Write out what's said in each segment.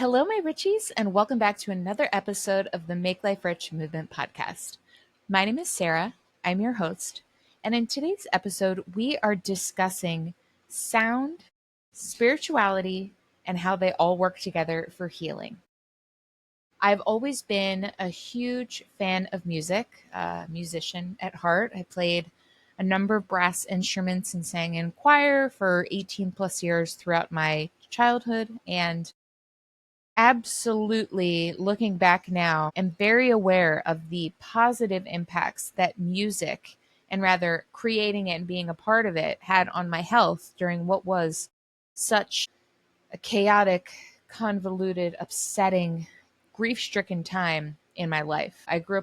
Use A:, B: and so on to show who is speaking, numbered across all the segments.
A: Hello, my Richies, and welcome back to another episode of the Make Life Rich Movement podcast. My name is Sarah. I'm your host. And in today's episode, we are discussing sound, spirituality, and how they all work together for healing. I've always been a huge fan of music, a musician at heart. I played a number of brass instruments and sang in choir for 18 plus years throughout my childhood. And absolutely, looking back now, I'm very aware of the positive impacts that music, and rather creating it and being a part of it, had on my health during what was such a chaotic, convoluted, upsetting, grief-stricken time in my life. I grew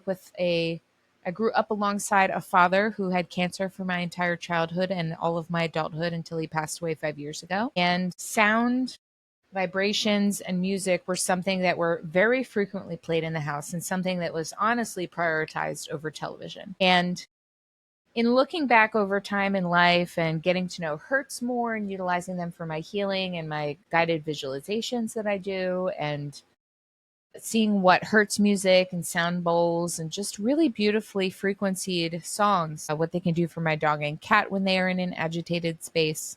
A: up alongside a father who had cancer for my entire childhood and all of my adulthood until he passed away 5 years ago. And sound, vibrations, and music were something that were very frequently played in the house and something that was honestly prioritized over television. And in looking back over time in life and getting to know hertz more and utilizing them for my healing and my guided visualizations that I do, and seeing what hertz music and sound bowls and just really beautifully frequencied songs, what they can do for my dog and cat when they are in an agitated space,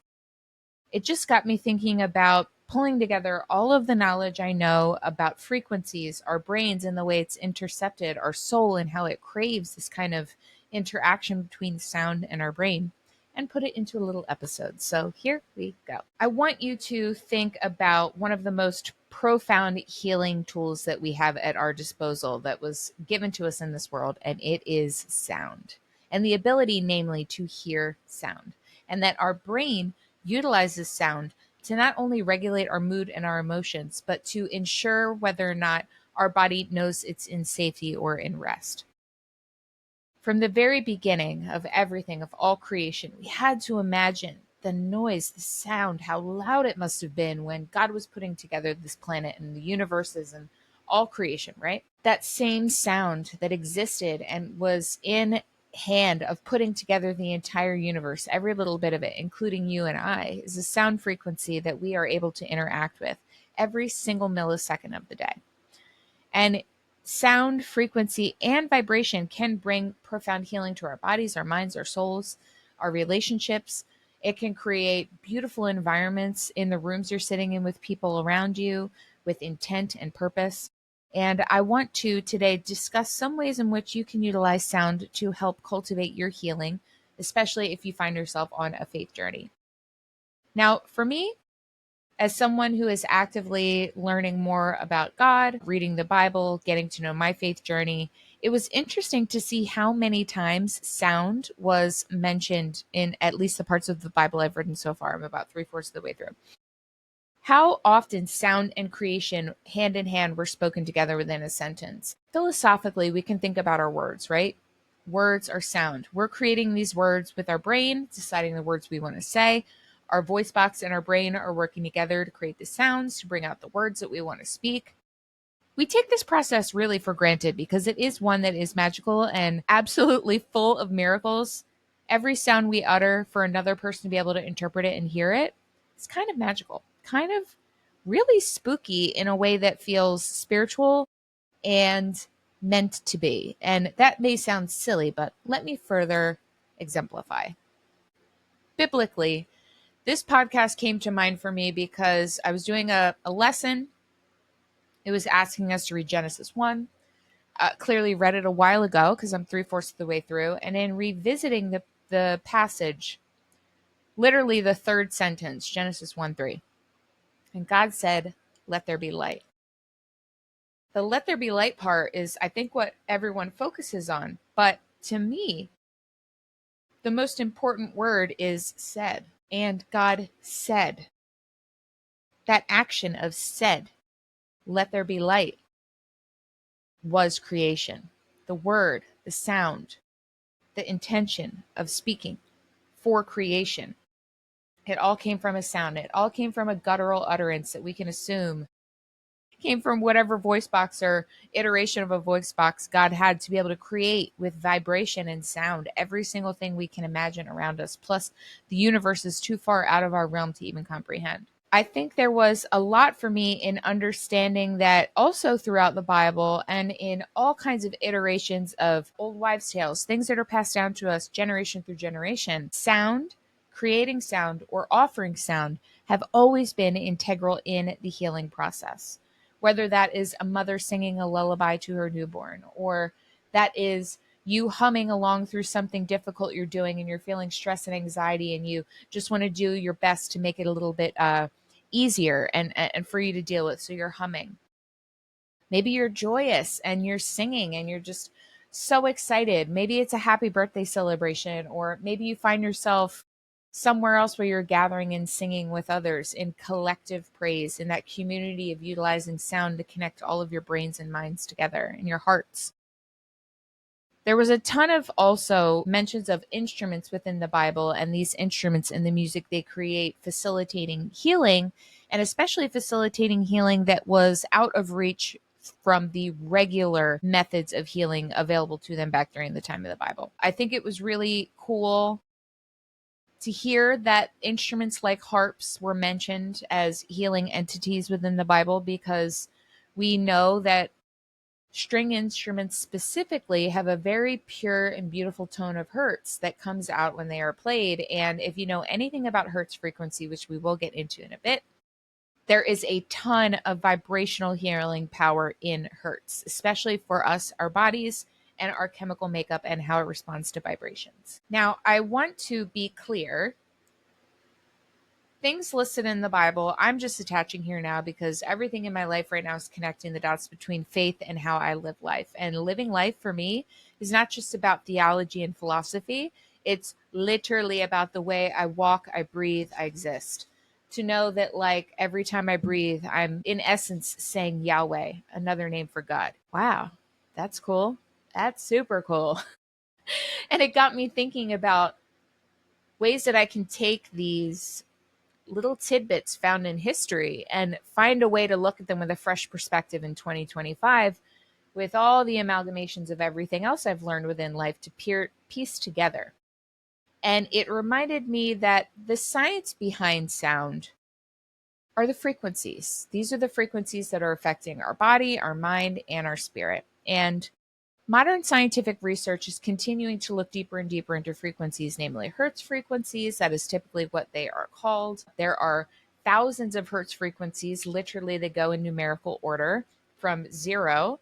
A: it just got me thinking about pulling together all of the knowledge I know about frequencies, our brains and the way it's intercepted, our soul and how it craves this kind of interaction between sound and our brain, and put it into a little episode. So here we go. I want you to think about one of the most profound healing tools that we have at our disposal that was given to us in this world, and it is sound. And the ability, namely, to hear sound. And that our brain utilizes sound to not only regulate our mood and our emotions, but to ensure whether or not our body knows it's in safety or in rest. From the very beginning of everything, of all creation, we had to imagine the noise, the sound, how loud it must have been when God was putting together this planet and the universes and all creation, right? That same sound that existed and was in hand of putting together the entire universe, every little bit of it, including you and I, is a sound frequency that we are able to interact with every single millisecond of the day. And sound, frequency, and vibration can bring profound healing to our bodies, our minds, our souls, our relationships. It can create beautiful environments in the rooms you're sitting in with people around you with intent and purpose. And I want to today discuss some ways in which you can utilize sound to help cultivate your healing, especially if you find yourself on a faith journey. Now, for me, as someone who is actively learning more about God, reading the Bible, getting to know my faith journey, it was interesting to see how many times sound was mentioned in at least the parts of the Bible I've written so far. I'm about 3/4 of the way through. How often sound and creation hand in hand were spoken together within a sentence. Philosophically, we can think about our words, right? Words are sound. We're creating these words with our brain, deciding the words we want to say. Our voice box and our brain are working together to create the sounds, to bring out the words that we want to speak. We take this process really for granted because it is one that is magical and absolutely full of miracles. Every sound we utter for another person to be able to interpret it and hear it, it's kind of magical, kind of really spooky in a way that feels spiritual and meant to be. And that may sound silly, but let me further exemplify. Biblically, this podcast came to mind for me because I was doing a lesson. It was asking us to read Genesis 1. Clearly read it a while ago because I'm 3/4 of the way through. And in revisiting the passage, literally the third sentence, Genesis 1:3. And God said, "Let there be light." The "let there be light" part is, I think, what everyone focuses on. But to me, the most important word is said. And God said. That action of said, "Let there be light," was creation. The word, the sound, the intention of speaking for creation. It all came from a sound. It all came from a guttural utterance that we can assume came from whatever voice box or iteration of a voice box God had to be able to create with vibration and sound every single thing we can imagine around us. Plus, the universe is too far out of our realm to even comprehend. I think there was a lot for me in understanding that also throughout the Bible and in all kinds of iterations of old wives' tales, things that are passed down to us generation through generation, sound, creating sound, or offering sound have always been integral in the healing process. Whether that is a mother singing a lullaby to her newborn, or that is you humming along through something difficult you're doing and you're feeling stress and anxiety and you just want to do your best to make it a little bit easier and for you to deal with. So you're humming. Maybe you're joyous and you're singing and you're just so excited. Maybe it's a happy birthday celebration, or maybe you find yourself somewhere else where you're gathering and singing with others in collective praise in that community of utilizing sound to connect all of your brains and minds together and your hearts. There was a ton of also mentions of instruments within the Bible, and these instruments and the music they create facilitating healing, and especially facilitating healing that was out of reach from the regular methods of healing available to them back during the time of the Bible. I think it was really cool to hear that instruments like harps were mentioned as healing entities within the Bible, because we know that string instruments specifically have a very pure and beautiful tone of hertz that comes out when they are played. And if you know anything about hertz frequency, which we will get into in a bit, there is a ton of vibrational healing power in hertz, especially for us, our bodies, and our chemical makeup and how it responds to vibrations. Now, I want to be clear, things listed in the Bible, I'm just attaching here now because everything in my life right now is connecting the dots between faith and how I live life. And living life for me is not just about theology and philosophy, it's literally about the way I walk, I breathe, I exist. To know that, like, every time I breathe, I'm in essence saying Yahweh, another name for God. Wow, that's cool. That's super cool. And it got me thinking about ways that I can take these little tidbits found in history and find a way to look at them with a fresh perspective in 2025 with all the amalgamations of everything else I've learned within life to piece together. And it reminded me that the science behind sound are the frequencies. These are the frequencies that are affecting our body, our mind, and our spirit. And modern scientific research is continuing to look deeper and deeper into frequencies, namely Hertz frequencies. That is typically what they are called. There are thousands of Hertz frequencies. Literally, they go in numerical order from zero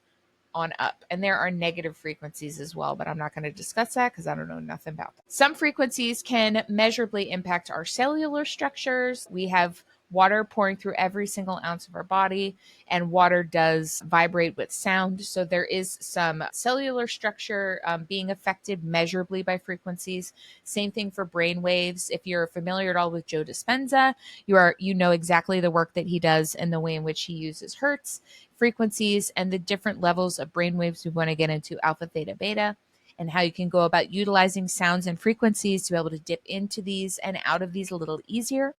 A: on up. And there are negative frequencies as well, but I'm not going to discuss that because I don't know nothing about that. Some frequencies can measurably impact our cellular structures. We have water pouring through every single ounce of our body, and water does vibrate with sound. So there is some cellular structure being affected measurably by frequencies. Same thing for brain waves. If you're familiar at all with Joe Dispenza, you know exactly the work that he does and the way in which he uses hertz frequencies and the different levels of brainwaves we want to get into, alpha, theta, beta, and how you can go about utilizing sounds and frequencies to be able to dip into these and out of these a little easier.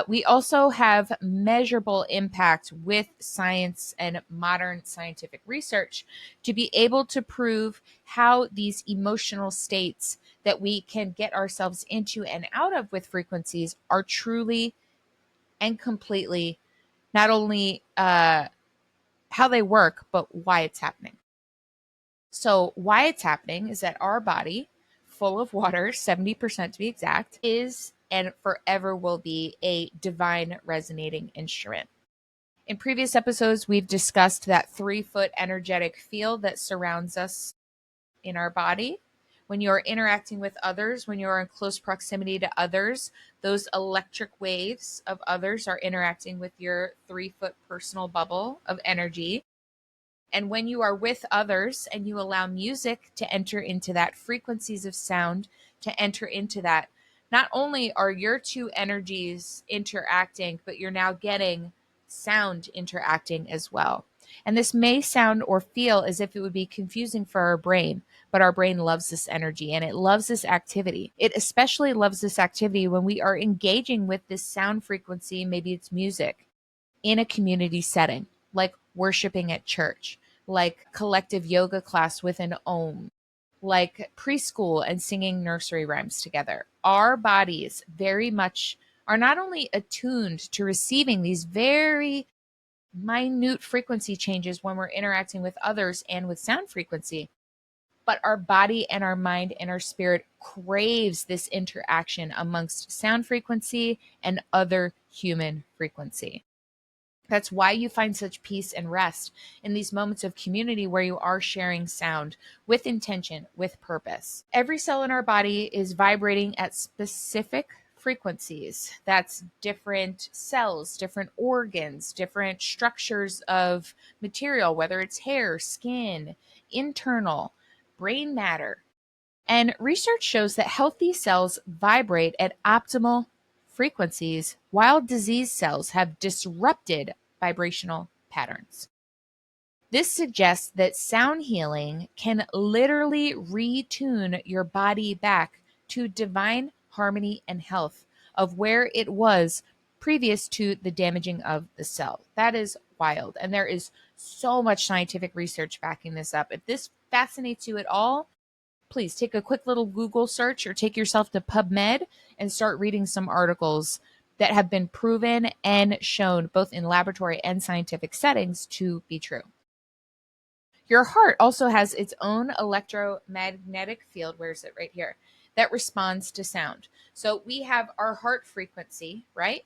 A: We also have measurable impact with science and modern scientific research to be able to prove how these emotional states that we can get ourselves into and out of with frequencies are truly and completely not only how they work, but why it's happening. So, why it's happening is that our body, full of water, 70% to be exact, is and forever will be a divine resonating instrument. In previous episodes, we've discussed that 3-foot energetic field that surrounds us in our body. When you're interacting with others, when you're in close proximity to others, those electric waves of others are interacting with your 3-foot personal bubble of energy. And when you are with others and you allow music to enter into that, frequencies of sound to enter into that, not only are your two energies interacting, but you're now getting sound interacting as well. And this may sound or feel as if it would be confusing for our brain, but our brain loves this energy and it loves this activity. It especially loves this activity when we are engaging with this sound frequency, maybe it's music, in a community setting, like worshiping at church, like collective yoga class with an om, like preschool and singing nursery rhymes together. Our bodies very much are not only attuned to receiving these very minute frequency changes when we're interacting with others and with sound frequency, but our body and our mind and our spirit craves this interaction amongst sound frequency and other human frequency. That's why you find such peace and rest in these moments of community where you are sharing sound with intention, with purpose. Every cell in our body is vibrating at specific frequencies. That's different cells, different organs, different structures of material, whether it's hair, skin, internal, brain matter. And research shows that healthy cells vibrate at optimal frequencies, while diseased cells have disrupted vibrational patterns. This suggests that sound healing can literally retune your body back to divine harmony and health of where it was previous to the damaging of the cell. That is wild. And there is so much scientific research backing this up. If this fascinates you at all, please take a quick little Google search or take yourself to PubMed and start reading some articles that have been proven and shown both in laboratory and scientific settings to be true. Your heart also has its own electromagnetic field. Where is it? Right here. That responds to sound. So we have our heart frequency, right?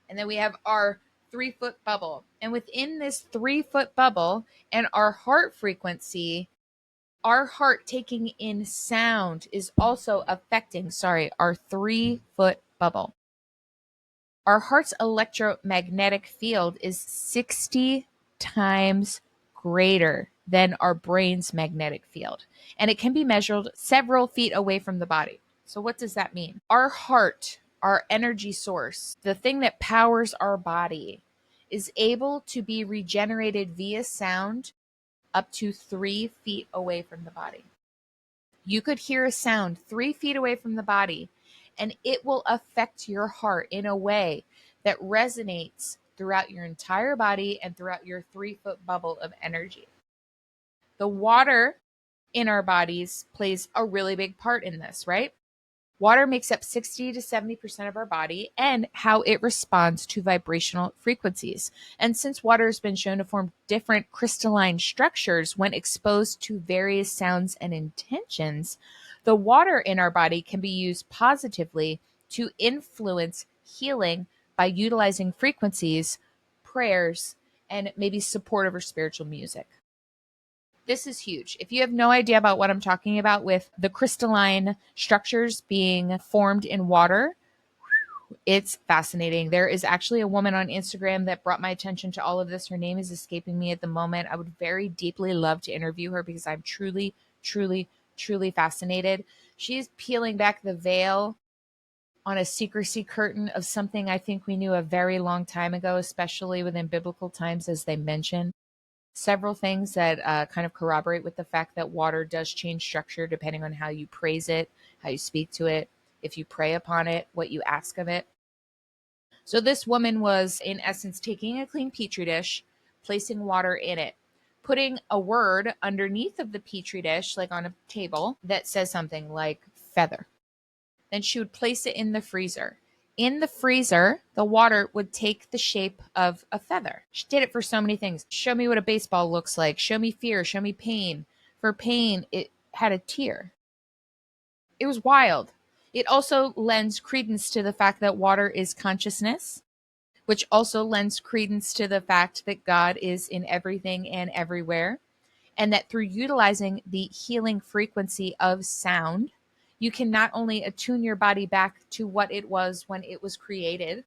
A: And then we have our 3-foot bubble. And within this 3-foot bubble and our heart frequency, our heart taking in sound is also affecting, our 3-foot bubble. Our heart's electromagnetic field is 60 times greater than our brain's magnetic field, and it can be measured several feet away from the body. So what does that mean? Our heart, our energy source, the thing that powers our body, is able to be regenerated via sound up to 3 feet away from the body. You could hear a sound 3 feet away from the body, and it will affect your heart in a way that resonates throughout your entire body and throughout your 3-foot bubble of energy. The water in our bodies plays a really big part in this, right? Water makes up 60 to 70% of our body and how it responds to vibrational frequencies. And since water has been shown to form different crystalline structures when exposed to various sounds and intentions, the water in our body can be used positively to influence healing by utilizing frequencies, prayers, and maybe supportive or spiritual music. This is huge. If you have no idea about what I'm talking about with the crystalline structures being formed in water, it's fascinating. There is actually a woman on Instagram that brought my attention to all of this. Her name is escaping me at the moment. I would very deeply love to interview her because I'm truly, truly, truly fascinated. She's peeling back the veil on a secrecy curtain of something I think we knew a very long time ago, especially within biblical times, as they mention. Several things that kind of corroborate with the fact that water does change structure depending on how you praise it, how you speak to it, if you pray upon it, what you ask of it. So this woman was, in essence, taking a clean petri dish, placing water in it, putting a word underneath of the petri dish, like on a table, that says something like feather. Then she would place it in the freezer. In the freezer, the water would take the shape of a feather. She did it for so many things. Show me what a baseball looks like. Show me fear. Show me pain. For pain, it had a tear. It was wild. It also lends credence to the fact that water is consciousness, which also lends credence to the fact that God is in everything and everywhere, and that through utilizing the healing frequency of sound, you can not only attune your body back to what it was when it was created,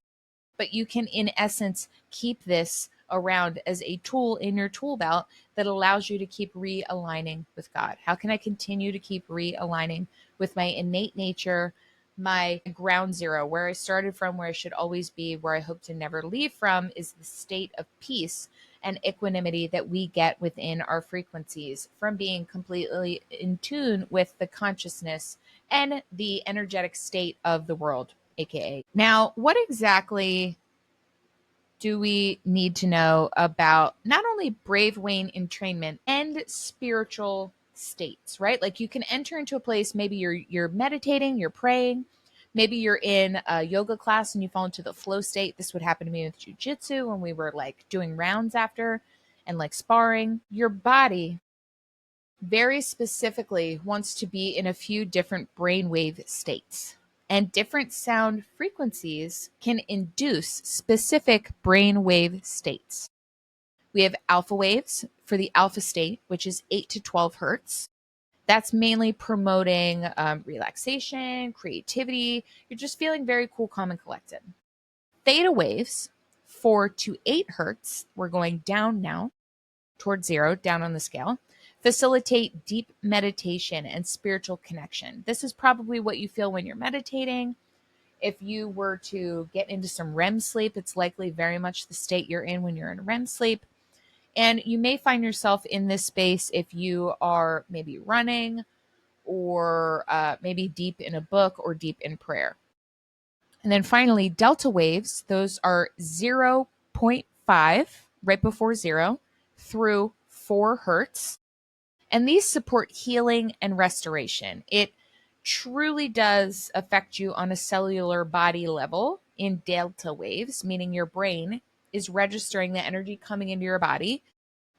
A: but you can, in essence, keep this around as a tool in your tool belt that allows you to keep realigning with God. How can I continue to keep realigning with my innate nature, my ground zero, where I started from, where I should always be, where I hope to never leave from, is the state of peace and equanimity that we get within our frequencies from being completely in tune with the consciousness and the energetic state of the world, aka. Now, what exactly do we need to know about not only brave Wayne entrainment and spiritual states, right? Like you can enter into a place, maybe you're meditating, you're praying, Maybe you're in a yoga class and you fall into the flow state. This would happen to me with jujitsu when we were like doing rounds after and like sparring. Your body very specifically wants to be in a few different brainwave states. And different sound frequencies can induce specific brainwave states. We have alpha waves for the alpha state, which is 8 to 12 hertz. That's mainly promoting relaxation, creativity. You're just feeling very cool, calm, and collected. Theta waves, 4 to 8 hertz, we're going down now towards zero, down on the scale, facilitate deep meditation and spiritual connection. This is probably what you feel when you're meditating. If you were to get into some REM sleep, it's likely very much the state you're in when you're in REM sleep. And you may find yourself in this space if you are maybe running or maybe deep in a book or deep in prayer. And then finally, delta waves, those are zero point 0.5 right before zero through 4 hertz. And these support healing and restoration. It truly does affect you on a cellular body level in delta waves, meaning your brain is registering the energy coming into your body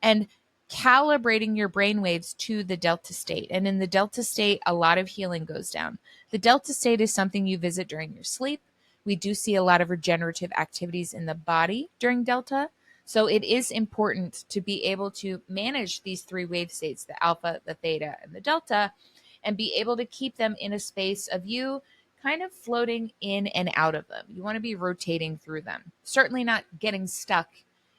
A: and calibrating your brain waves to the delta state. And in the delta state, a lot of healing goes down. The delta state is something you visit during your sleep. We do see a lot of regenerative activities in the body during delta. So it is important to be able to manage these three wave states, the alpha, the theta, and the delta, and be able to keep them in a space of you kind of floating in and out of them. You want to be rotating through them, certainly not getting stuck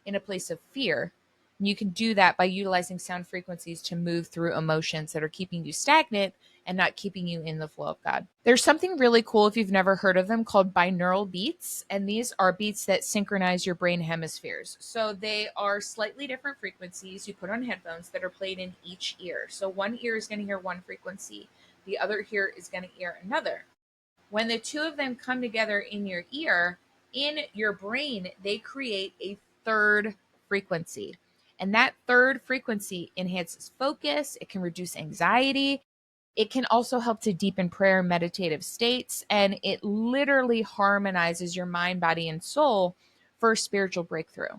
A: in a place of fear. And you can do that by utilizing sound frequencies to move through emotions that are keeping you stagnant and not keeping you in the flow of God. There's something really cool, if you've never heard of them, called binaural beats. And these are beats that synchronize your brain hemispheres. So they are slightly different frequencies you put on headphones that are played in each ear. So one ear is going to hear one frequency, the other ear is going to hear another. When the two of them come together in your ear, in your brain, they create a third frequency. And that third frequency enhances focus, it can reduce anxiety, it can also help to deepen prayer and meditative states, and it literally harmonizes your mind, body, and soul for spiritual breakthrough.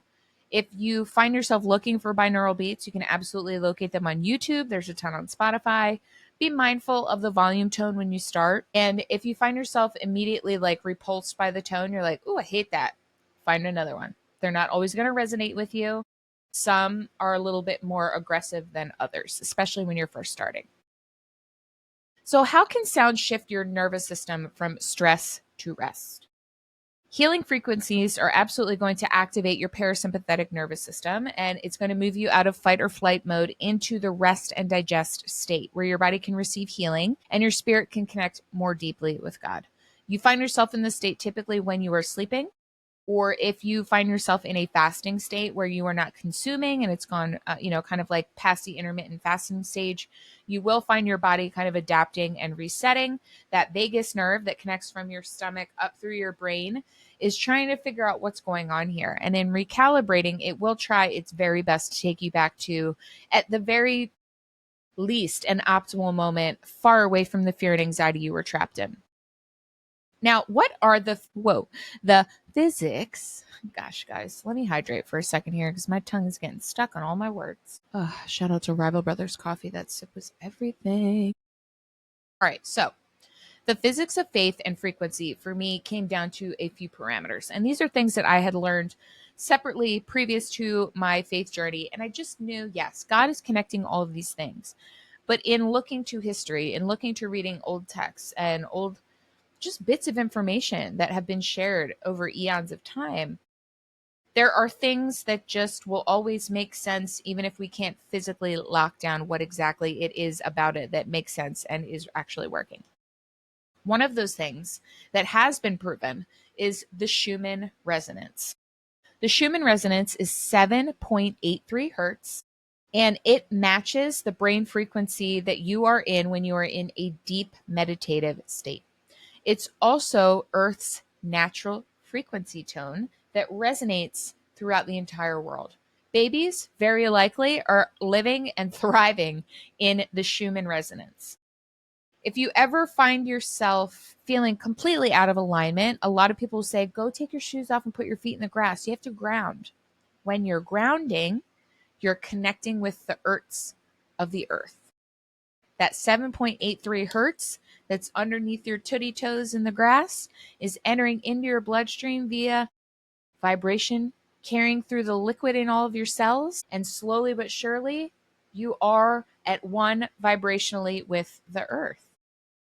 A: If you find yourself looking for binaural beats, you can absolutely locate them on YouTube. There's a ton on Spotify. Be mindful of the volume tone when you start. And if you find yourself immediately like repulsed by the tone, you're like, "Ooh, I hate that." Find another one. They're not always going to resonate with you. Some are a little bit more aggressive than others, especially when you're first starting. So, how can sound shift your nervous system from stress to rest? Healing frequencies are absolutely going to activate your parasympathetic nervous system, and it's going to move you out of fight or flight mode into the rest and digest state where your body can receive healing and your spirit can connect more deeply with God. You find yourself in this state typically when you are sleeping, or if you find yourself in a fasting state where you are not consuming and it's gone, kind of like past the intermittent fasting stage, you will find your body kind of adapting and resetting. That vagus nerve that connects from your stomach up through your brain is trying to figure out what's going on here. And in recalibrating, it will try its very best to take you back to, at the very least, an optimal moment far away from the fear and anxiety you were trapped in. Now, what are the physics? Gosh, guys, let me hydrate for a second here because my tongue is getting stuck on all my words. Shout out to Rival Brothers Coffee. That sip was everything. All right, so the physics of faith and frequency for me came down to a few parameters. And these are things that I had learned separately previous to my faith journey. And I just knew, yes, God is connecting all of these things. But in looking to history, in looking to reading old texts and old just bits of information that have been shared over eons of time, there are things that just will always make sense, even if we can't physically lock down what exactly it is about it that makes sense and is actually working. One of those things that has been proven is the Schumann resonance. The Schumann resonance is 7.83 hertz, and it matches the brain frequency that you are in when you are in a deep meditative state. It's also Earth's natural frequency tone that resonates throughout the entire world. Babies, very likely, are living and thriving in the Schumann resonance. If you ever find yourself feeling completely out of alignment, a lot of people say, go take your shoes off and put your feet in the grass. You have to ground. When you're grounding, you're connecting with the hertz of the earth. That 7.83 hertz that's underneath your tootie toes in the grass is entering into your bloodstream via vibration, carrying through the liquid in all of your cells, and slowly but surely, you are at one vibrationally with the earth.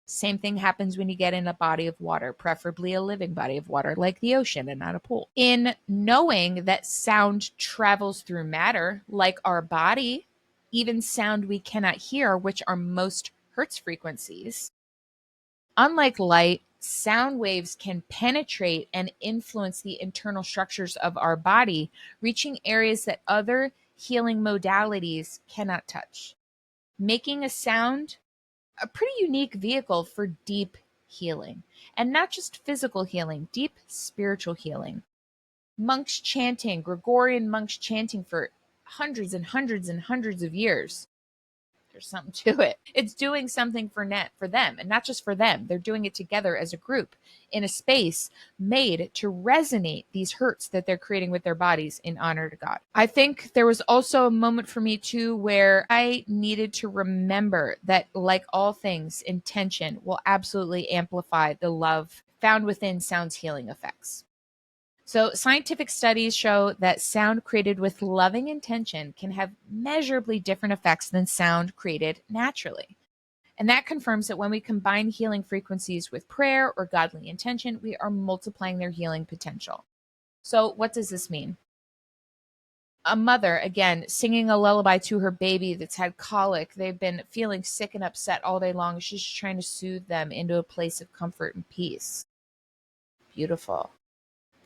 A: Same thing happens when you get in a body of water, preferably a living body of water like the ocean and not a pool. In knowing that sound travels through matter, like our body, even sound we cannot hear, which are most hertz frequencies, unlike light, sound waves can penetrate and influence the internal structures of our body, reaching areas that other healing modalities cannot touch, making a sound a pretty unique vehicle for deep healing. And not just physical healing, deep spiritual healing. Monks chanting, Gregorian monks chanting for hundreds and hundreds and hundreds of years. There's something to it. It's doing something for them, and not just for them. They're doing it together as a group in a space made to resonate these hertz that they're creating with their bodies in honor to God. I think there was also a moment for me too where I needed to remember that, like all things, intention will absolutely amplify the love found within sound's healing effects. So, scientific studies show that sound created with loving intention can have measurably different effects than sound created naturally. And that confirms that when we combine healing frequencies with prayer or godly intention, we are multiplying their healing potential. So, what does this mean? A mother, again, singing a lullaby to her baby that's had colic. They've been feeling sick and upset all day long. She's trying to soothe them into a place of comfort and peace. Beautiful.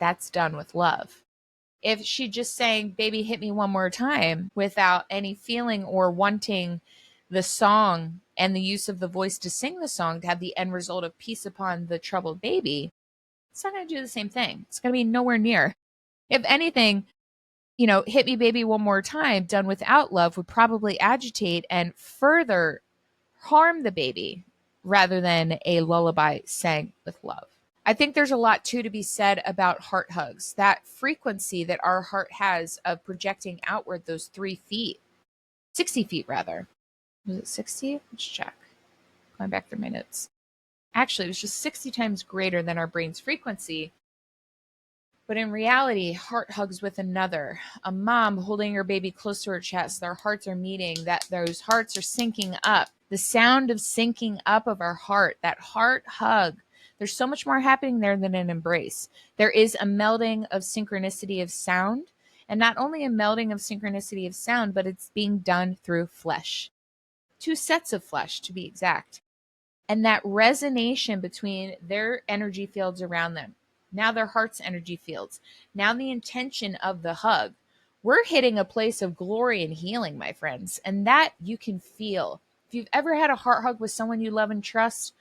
A: That's done with love. If she just sang baby hit me one more time without any feeling or wanting the song and the use of the voice to sing the song to have the end result of peace upon the troubled baby, it's not going to do the same thing. It's going to be nowhere near. If anything, hit me baby one more time done without love would probably agitate and further harm the baby rather than a lullaby sang with love. I think there's a lot too to be said about heart hugs. That frequency that our heart has of projecting outward those 3 feet, 60 feet rather. Was it 60? Let's check. Going back through my notes. Actually, it was just 60 times greater than our brain's frequency. But in reality, heart hugs with another, a mom holding her baby close to her chest, their hearts are meeting, that those hearts are syncing up. The sound of syncing up of our heart, that heart hug. There's so much more happening there than an embrace. There is a melding of synchronicity of sound, and not only a melding of synchronicity of sound, but it's being done through flesh. 2 sets of flesh, to be exact. And that resonation between their energy fields around them, now their heart's energy fields, now the intention of the hug, we're hitting a place of glory and healing, my friends. And that you can feel. If you've ever had a heart hug with someone you love and trust,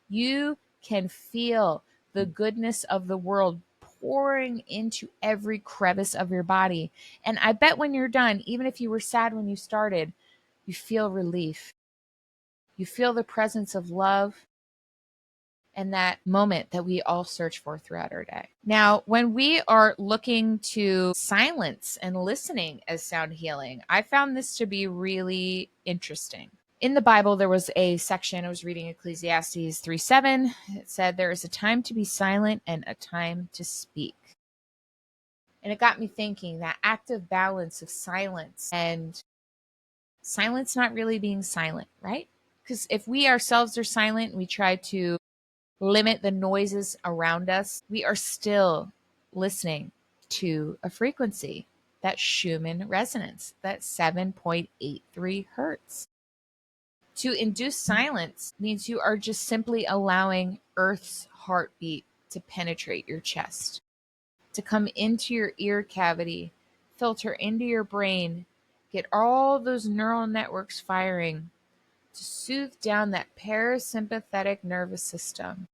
A: you can feel the goodness of the world pouring into every crevice of your body. And I bet when you're done, even if you were sad when you started, you feel relief. You feel the presence of love and that moment that we all search for throughout our day. Now, when we are looking to silence and listening as sound healing, I found this to be really interesting. In the Bible, there was a section, I was reading Ecclesiastes 3:7. It said, there is a time to be silent and a time to speak. And it got me thinking, that active balance of silence and silence not really being silent, right? Because if we ourselves are silent and we try to limit the noises around us, we are still listening to a frequency, that Schumann resonance, that 7.83 hertz. To induce silence means you are just simply allowing Earth's heartbeat to penetrate your chest, to come into your ear cavity, filter into your brain, get all those neural networks firing, to soothe down that parasympathetic nervous system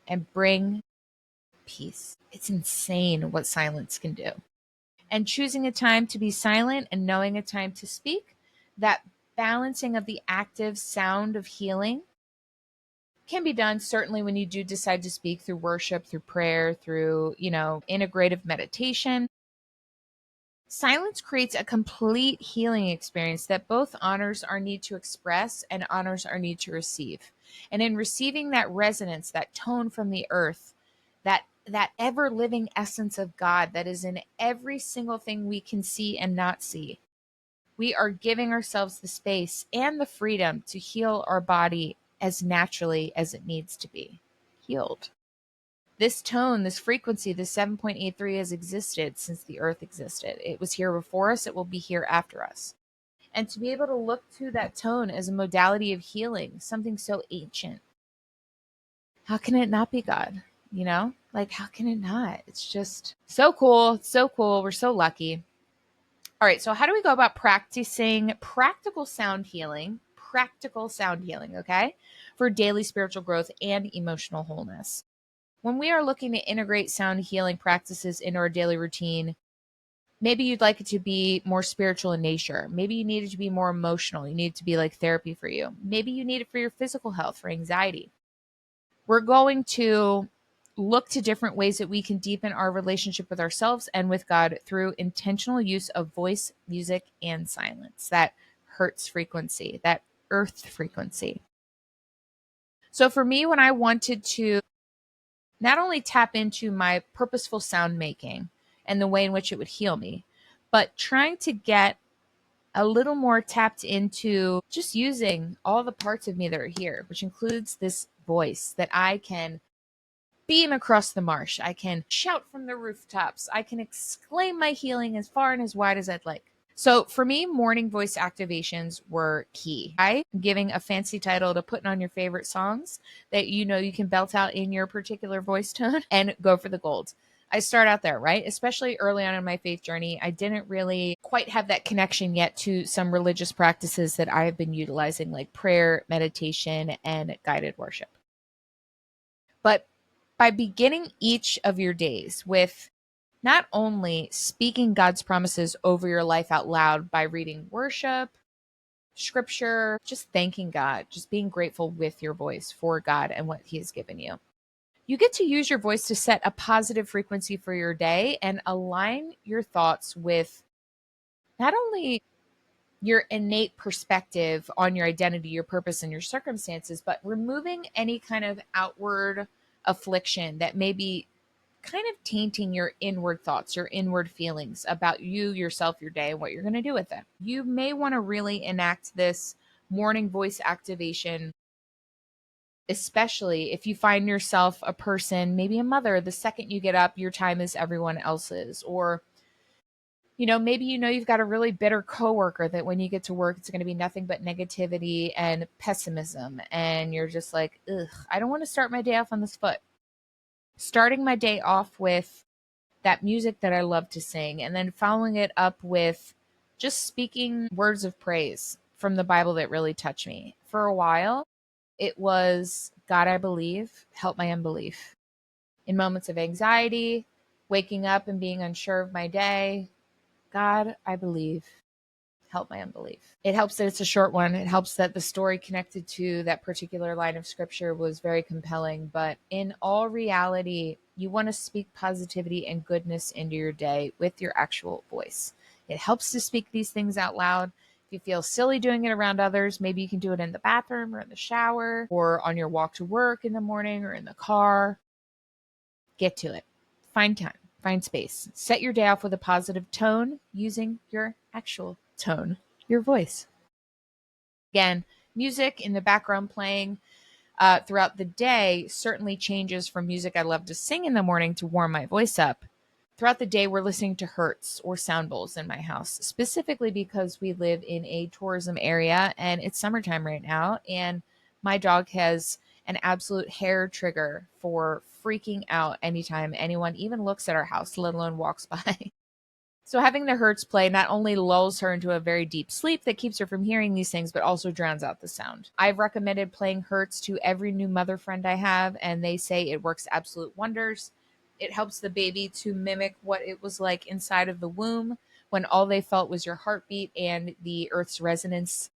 A: and bring peace. It's insane what silence can do. And choosing a time to be silent and knowing a time to speak, that balancing of the active sound of healing can be done certainly when you do decide to speak through worship, through prayer, through, integrative meditation. Silence creates a complete healing experience that both honors our need to express and honors our need to receive. And in receiving that resonance, that tone from the earth, that ever living essence of God that is in every single thing we can see and not see, we are giving ourselves the space and the freedom to heal our body as naturally as it needs to be healed. This tone, this frequency, this 7.83 has existed since the earth existed. It was here before us, it will be here after us. And to be able to look to that tone as a modality of healing, something so ancient, how can it not be God? Like, how can it not? It's just so cool. It's so cool. We're so lucky. All right. So, how do we go about practicing practical sound healing? Practical sound healing, okay, for daily spiritual growth and emotional wholeness. When we are looking to integrate sound healing practices into our daily routine, maybe you'd like it to be more spiritual in nature. Maybe you need it to be more emotional. You need it to be like therapy for you. Maybe you need it for your physical health, for anxiety. We're going to look to different ways that we can deepen our relationship with ourselves and with God through intentional use of voice, music, and silence. That hertz frequency, that earth frequency. So for me, when I wanted to not only tap into my purposeful sound making and the way in which it would heal me, but trying to get a little more tapped into just using all the parts of me that are here, which includes this voice that I can beam across the marsh. I can shout from the rooftops. I can exclaim my healing as far and as wide as I'd like. So for me, morning voice activations were key. I'm giving a fancy title to putting on your favorite songs that you can belt out in your particular voice tone and go for the gold. I start out there, right? Especially early on in my faith journey, I didn't really quite have that connection yet to some religious practices that I have been utilizing, like prayer, meditation, and guided worship. But by beginning each of your days with not only speaking God's promises over your life out loud by reading worship, scripture, just thanking God, just being grateful with your voice for God and what He has given you. You get to use your voice to set a positive frequency for your day and align your thoughts with not only your innate perspective on your identity, your purpose, and your circumstances, but removing any kind of outward affliction that may be kind of tainting your inward thoughts, your inward feelings about you, yourself, your day, and what you're going to do with it. You may want to really enact this morning voice activation, especially if you find yourself a person, maybe a mother, the second you get up, your time is everyone else's. Or, maybe you've got a really bitter coworker that when you get to work, it's going to be nothing but negativity and pessimism. And you're just like, ugh, I don't want to start my day off on this foot. Starting my day off with that music that I love to sing, and then following it up with just speaking words of praise from the Bible that really touch me. For a while, it was, God, I believe, help my unbelief. In moments of anxiety, waking up and being unsure of my day, God, I believe, help my unbelief. It helps that it's a short one. It helps that the story connected to that particular line of scripture was very compelling. But in all reality, you want to speak positivity and goodness into your day with your actual voice. It helps to speak these things out loud. If you feel silly doing it around others, maybe you can do it in the bathroom or in the shower or on your walk to work in the morning or in the car. Get to it. Find time. Find space. Set your day off with a positive tone using your actual tone, your voice. Again, music in the background playing throughout the day certainly changes from music I love to sing in the morning to warm my voice up. Throughout the day, we're listening to hertz or sound bowls in my house, specifically because we live in a tourism area and it's summertime right now. And my dog has an absolute hair trigger for freaking out anytime anyone even looks at our house, let alone walks by. So having the hertz play not only lulls her into a very deep sleep that keeps her from hearing these things, but also drowns out the sound. I've recommended playing hertz to every new mother friend I have, and they say it works absolute wonders. It helps the baby to mimic what it was like inside of the womb when all they felt was your heartbeat and the earth's resonance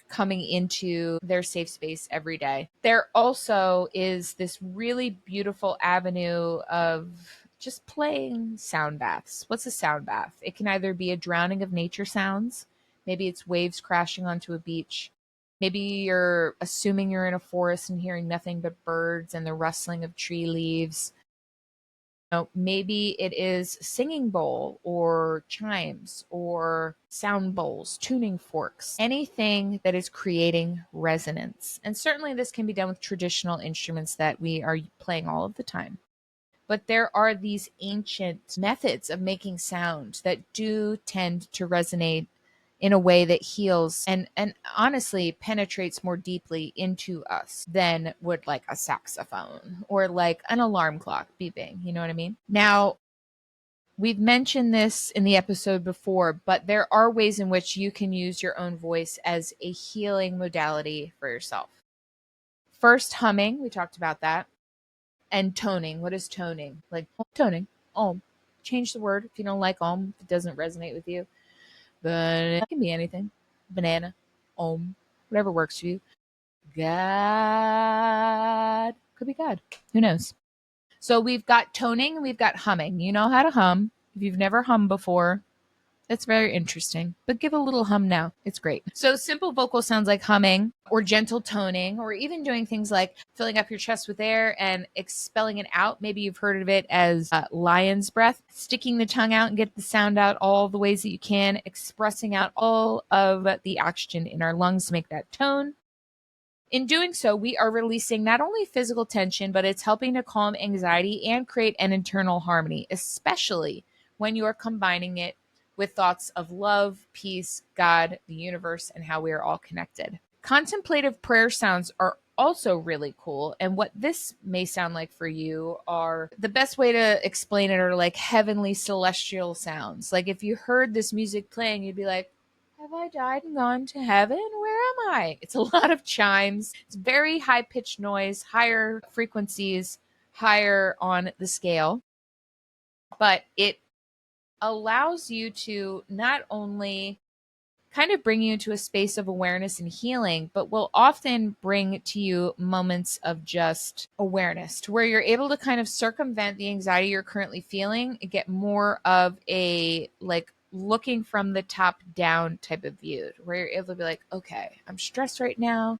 A: coming into their safe space every day. There also is this really beautiful avenue of just playing sound baths. What's a sound bath? It can either be a drowning of nature sounds, maybe it's waves crashing onto a beach. Maybe you're assuming you're in a forest and hearing nothing but birds and the rustling of tree leaves. Maybe it is singing bowl or chimes or sound bowls, tuning forks, anything that is creating resonance. And certainly this can be done with traditional instruments that we are playing all of the time. But there are these ancient methods of making sound that do tend to resonate in a way that heals and honestly penetrates more deeply into us than would like a saxophone or like an alarm clock beeping. You know what I mean? Now, we've mentioned this in the episode before, but there are ways in which you can use your own voice as a healing modality for yourself. First, humming. We talked about that. And toning. What is toning? Like toning. Om. Change the word if you don't like om, if it doesn't resonate with you. But it can be anything. Banana. Om. Whatever works for you. God. Could be God. Who knows? So we've got toning and we've got humming. You know how to hum. If you've never hummed before, that's very interesting. But give a little hum now. It's great. So simple vocal sounds like humming or gentle toning, or even doing things like filling up your chest with air and expelling it out. Maybe you've heard of it as lion's breath, sticking the tongue out and get the sound out all the ways that you can, expressing out all of the oxygen in our lungs to make that tone. In doing so, we are releasing not only physical tension, but it's helping to calm anxiety and create an internal harmony, especially when you are combining it with thoughts of love, peace, God, the universe, and how we are all connected. Contemplative prayer sounds are also really cool. And what this may sound like for you are the best way to explain it are like heavenly celestial sounds. Like if you heard this music playing, you'd be like, have I died and gone to heaven? Where am I? It's a lot of chimes. It's very high pitched noise, higher frequencies, higher on the scale. But it allows you to not only kind of bring you into a space of awareness and healing, but will often bring to you moments of just awareness to where you're able to kind of circumvent the anxiety you're currently feeling and get more of a like looking from the top down type of view where you're able to be like, okay, I'm stressed right now.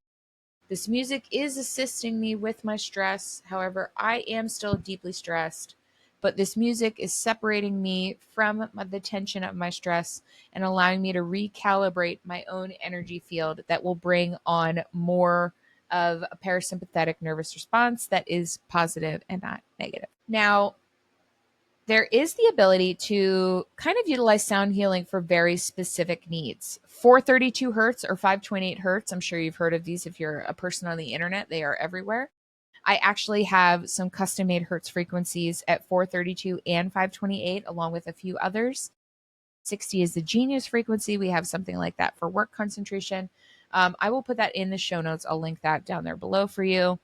A: This music is assisting me with my stress. However, I am still deeply stressed, but this music is separating me from the tension of my stress and allowing me to recalibrate my own energy field that will bring on more of a parasympathetic nervous response that is positive and not negative. Now, there is the ability to kind of utilize sound healing for very specific needs. 432 hertz or 528 hertz. I'm sure you've heard of these if you're a person on the internet. They are everywhere. I actually have some custom made hertz frequencies at 432 and 528, along with a few others. 60 is the genius frequency. We have something like that for work concentration. I will put that in the show notes. I'll link that down there below for you.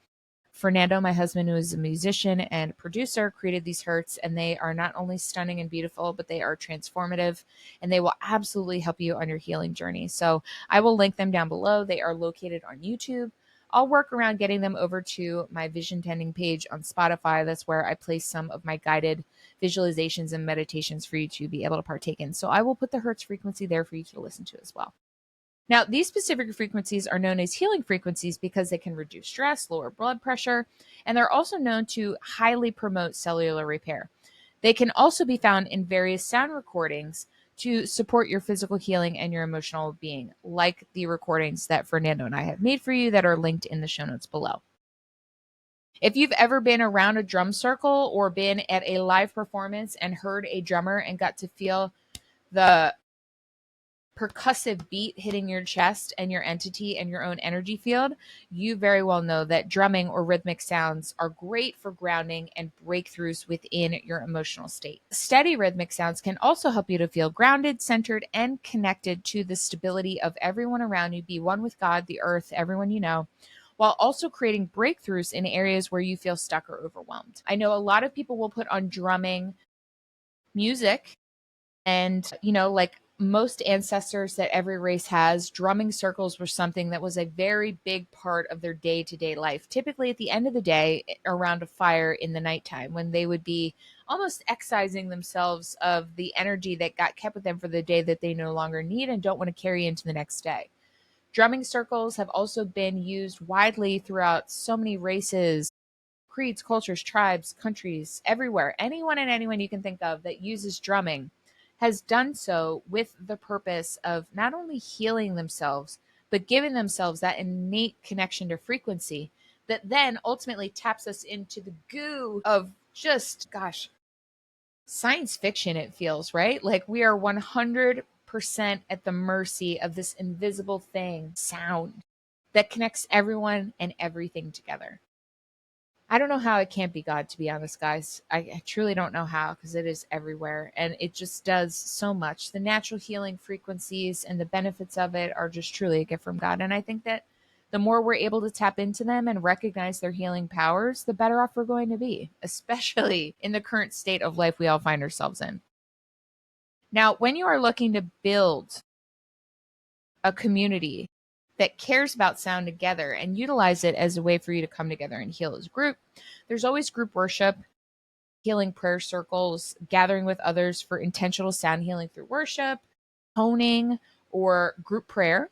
A: Fernando, my husband, who is a musician and producer, created these hertz, and they are not only stunning and beautiful, but they are transformative, and they will absolutely help you on your healing journey. So I will link them down below. They are located on YouTube. I'll work around getting them over to my vision tending page on Spotify. That's where I place some of my guided visualizations and meditations for you to be able to partake in. So I will put the hertz frequency there for you to listen to as well. Now, these specific frequencies are known as healing frequencies because they can reduce stress, lower blood pressure, and they're also known to highly promote cellular repair. They can also be found in various sound recordings to support your physical healing and your emotional being, like the recordings that Fernando and I have made for you that are linked in the show notes below. If you've ever been around a drum circle or been at a live performance and heard a drummer and got to feel the percussive beat hitting your chest and your entity and your own energy field, you very well know that drumming or rhythmic sounds are great for grounding and breakthroughs within your emotional state. Steady rhythmic sounds can also help you to feel grounded, centered, and connected to the stability of everyone around you. Be one with God, the earth, everyone you know, while also creating breakthroughs in areas where you feel stuck or overwhelmed. I know a lot of people will put on drumming music and, like most ancestors that every race has, drumming circles were something that was a very big part of their day-to-day life. Typically at the end of the day, around a fire in the nighttime, when they would be almost excising themselves of the energy that got kept with them for the day that they no longer need and don't want to carry into the next day. Drumming circles have also been used widely throughout so many races, creeds, cultures, tribes, countries, everywhere. Anyone and anyone you can think of that uses drumming has done so with the purpose of not only healing themselves, but giving themselves that innate connection to frequency that then ultimately taps us into the goo of just, gosh, science fiction, it feels, right? Like we are 100% at the mercy of this invisible thing, sound, that connects everyone and everything together. I don't know how it can't be God, to be honest, guys. I truly don't know how, because it is everywhere and it just does so much. The natural healing frequencies and the benefits of it are just truly a gift from God. And I think that the more we're able to tap into them and recognize their healing powers, the better off we're going to be, especially in the current state of life we all find ourselves in. Now, when you are looking to build a community that cares about sound together and utilize it as a way for you to come together and heal as a group, there's always group worship, healing prayer circles, gathering with others for intentional sound healing through worship, honing, or group prayer.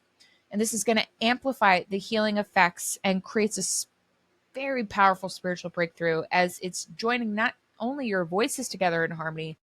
A: And this is going to amplify the healing effects and creates a very powerful spiritual breakthrough as it's joining not only your voices together in harmony,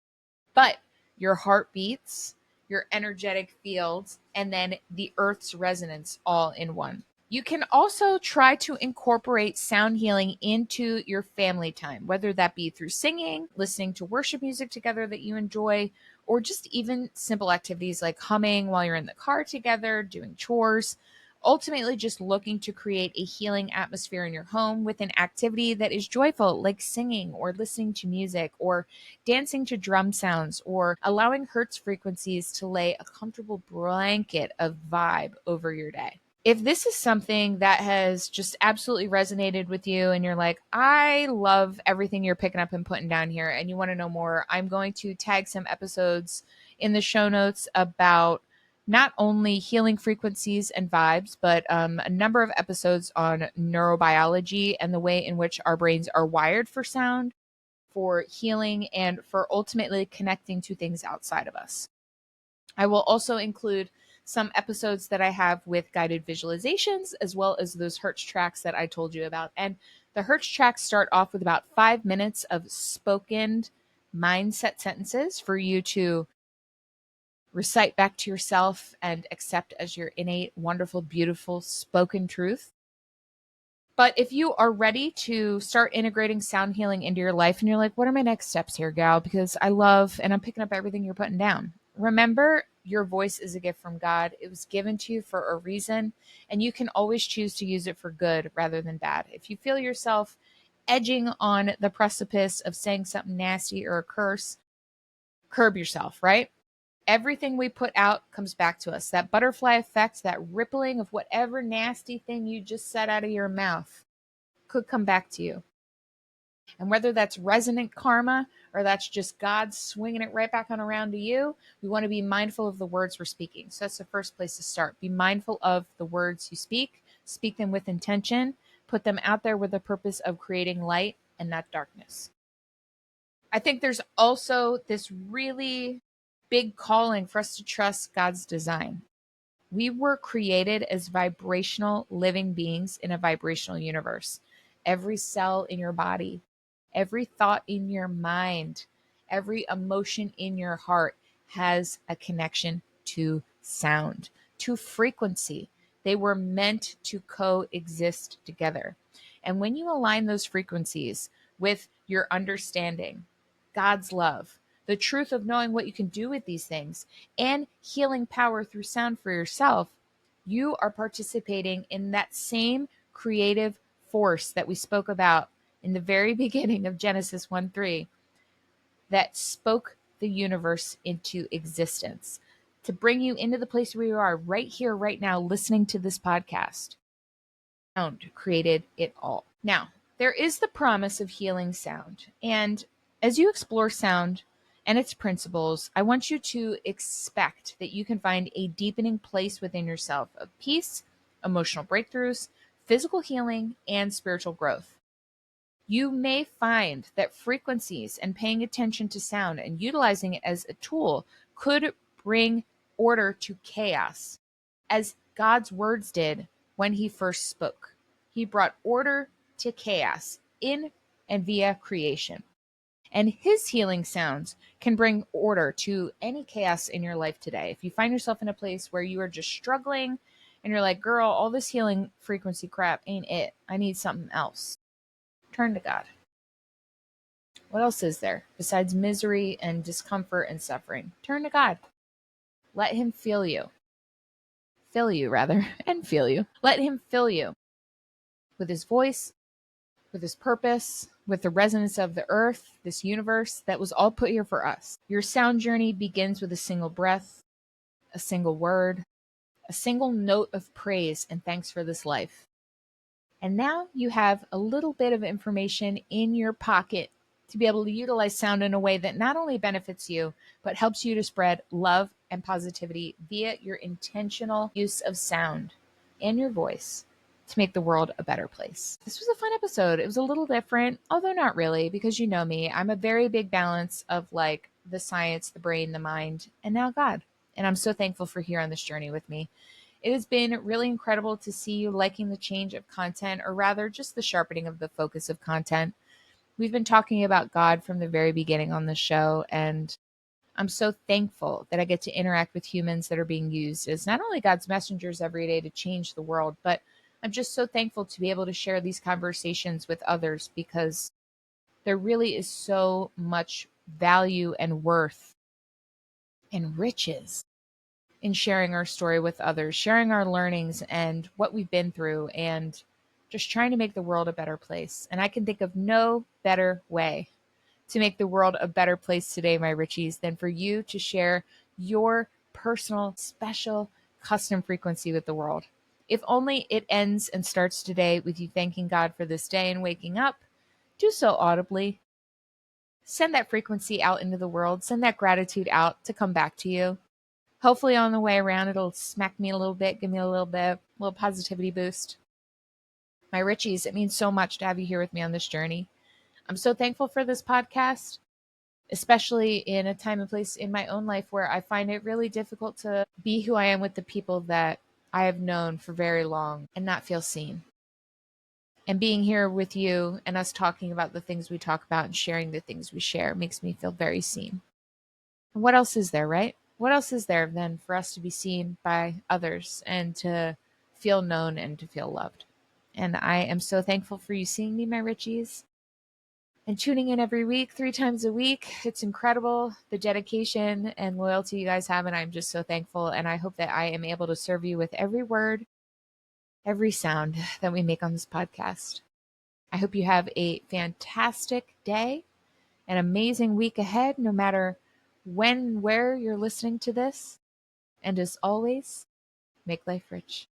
A: but your heartbeats, your energetic fields, and then the earth's resonance all in one. You can also try to incorporate sound healing into your family time, whether that be through singing, listening to worship music together that you enjoy, or just even simple activities like humming while you're in the car together, doing chores. Ultimately, just looking to create a healing atmosphere in your home with an activity that is joyful, like singing or listening to music or dancing to drum sounds or allowing Hertz frequencies to lay a comfortable blanket of vibe over your day. If this is something that has just absolutely resonated with you and you're like, I love everything you're picking up and putting down here, and you want to know more, I'm going to tag some episodes in the show notes about not only healing frequencies and vibes, but a number of episodes on neurobiology and the way in which our brains are wired for sound, for healing, and for ultimately connecting to things outside of us. I will also include some episodes that I have with guided visualizations, as well as those Hertz tracks that I told you about. And the Hertz tracks start off with about 5 minutes of spoken mindset sentences for you to recite back to yourself and accept as your innate, wonderful, beautiful spoken truth. But if you are ready to start integrating sound healing into your life and you're like, what are my next steps here, gal? Because I love and I'm picking up everything you're putting down. Remember, your voice is a gift from God. It was given to you for a reason, and you can always choose to use it for good rather than bad. If you feel yourself edging on the precipice of saying something nasty or a curse, curb yourself, right? Everything we put out comes back to us. That butterfly effect, that rippling of whatever nasty thing you just said out of your mouth could come back to you. And whether that's resonant karma or that's just God swinging it right back on around to you, we want to be mindful of the words we're speaking. So that's the first place to start. Be mindful of the words you speak them with intention, put them out there with the purpose of creating light and not darkness. I think there's also this really big calling for us to trust God's design. We were created as vibrational living beings in a vibrational universe. Every cell in your body, every thought in your mind, every emotion in your heart has a connection to sound, to frequency. They were meant to coexist together. And when you align those frequencies with your understanding, God's love, the truth of knowing what you can do with these things, and healing power through sound for yourself, you are participating in that same creative force that we spoke about in the very beginning of Genesis 1:3 that spoke the universe into existence to bring you into the place where you are right here, right now, listening to this podcast. Sound created it all. Now, there is the promise of healing sound. And as you explore sound and its principles, I want you to expect that you can find a deepening place within yourself of peace, emotional breakthroughs, physical healing, and spiritual growth. You may find that frequencies and paying attention to sound and utilizing it as a tool could bring order to chaos, as God's words did when he first spoke. He brought order to chaos in and via creation. And his healing sounds can bring order to any chaos in your life today. If you find yourself in a place where you are just struggling and you're like, girl, all this healing frequency crap ain't it. I need something else. Turn to God. What else is there besides misery and discomfort and suffering? Turn to God. Let him fill you rather, and feel you. Let him fill you with his voice, with his purpose, with the resonance of the earth, this universe that was all put here for us. Your sound journey begins with a single breath, a single word, a single note of praise and thanks for this life. And now you have a little bit of information in your pocket to be able to utilize sound in a way that not only benefits you, but helps you to spread love and positivity via your intentional use of sound and your voice to make the world a better place. This was a fun episode. It was a little different, although not really, because you know me. I'm a very big balance of like the science, the brain, the mind, and now God. And I'm so thankful for here on this journey with me. It has been really incredible to see you liking the change of content, or rather just the sharpening of the focus of content. We've been talking about God from the very beginning on the show, and I'm so thankful that I get to interact with humans that are being used as not only God's messengers every day to change the world, but I'm just so thankful to be able to share these conversations with others, because there really is so much value and worth and riches in sharing our story with others, sharing our learnings and what we've been through, and just trying to make the world a better place. And I can think of no better way to make the world a better place today, my Richies, than for you to share your personal, special, custom frequency with the world. If only it ends and starts today with you thanking God for this day and waking up, do so audibly. Send that frequency out into the world. Send that gratitude out to come back to you. Hopefully on the way around, it'll smack me a little bit, give me a little positivity boost. My Richies, it means so much to have you here with me on this journey. I'm so thankful for this podcast, especially in a time and place in my own life where I find it really difficult to be who I am with the people that I have known for very long and not feel seen. And being here with you and us talking about the things we talk about and sharing the things we share makes me feel very seen. And what else is there, right? What else is there than for us to be seen by others and to feel known and to feel loved? And I am so thankful for you seeing me, my Richies, and tuning in every week, 3 times a week. It's incredible, the dedication and loyalty you guys have, and I'm just so thankful. And I hope that I am able to serve you with every word, every sound that we make on this podcast. I hope you have a fantastic day, an amazing week ahead, no matter when and where you're listening to this. And as always, make life rich.